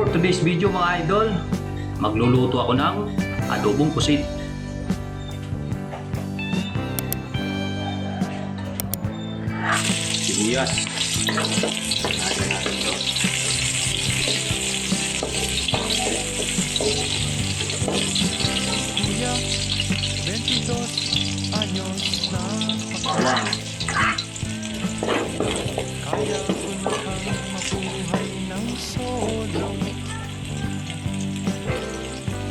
For today's video mga idol, magluluto ako ng adobong pusit. Sibuyas. Lagyan natin ito. Kuya, 22 anyos na Bawang. kaya ko na kang mabuhay ng solo.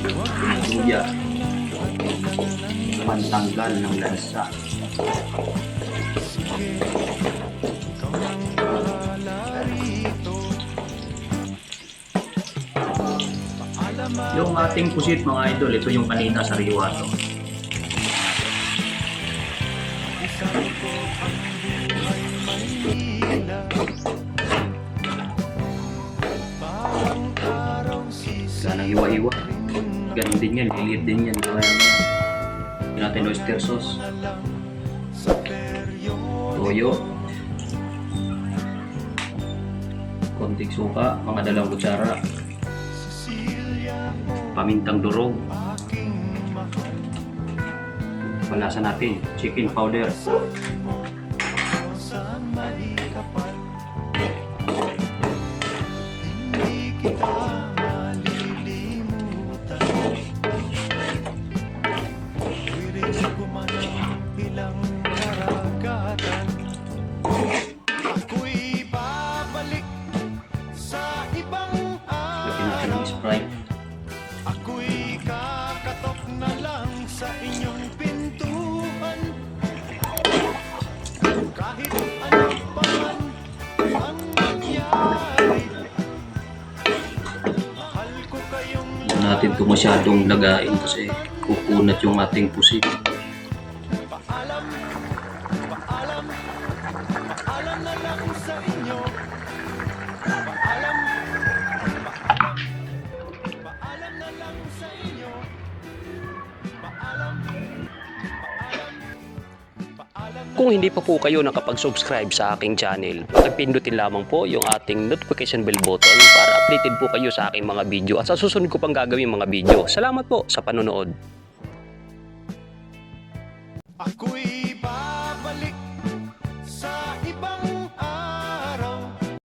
Huwag na Luya. ng Pantanggal ng lansa. sige, ikaw nang bahala rito. Paalam Yung ating pusit mga idol, ito yung kanina sa riwa to. isang ko ang buhay Maynila. Parang araw Ganang hiwa-hiwa. Ganun din yan, lilit din yan. Kaya natin oyster sauce, sa peryo. toyo, konting suka, mga 2 kutsara, Cecilia mo pamintang durog, aking mahal. palasa natin, chicken powder, Saan mahikapal, hindi kita malilimutan. Wiring gumanang ilang karagatan. Ako'y babalik sa ibang lagyan natin ng araw. Sprite, Ako'y kakatok na lang sa inyong pintuan. Kahit ano pa man ang mangyari, mahal ko kayong huwag natin ito masyadong lagain kasi kukunat yung ating pusit. paalam, paalam, paalam na lang sa inyo. Paalam, paalam, paalam na lang sa inyo. Paalam, paalam, paalam na. Kung hindi pa po kayo nakapag-subscribe sa aking channel, pakipindutin lamang po yung ating notification bell button para updated po kayo sa aking mga video at sa susunod ko pang gagawin mga video. Salamat po sa panonood. Ako'y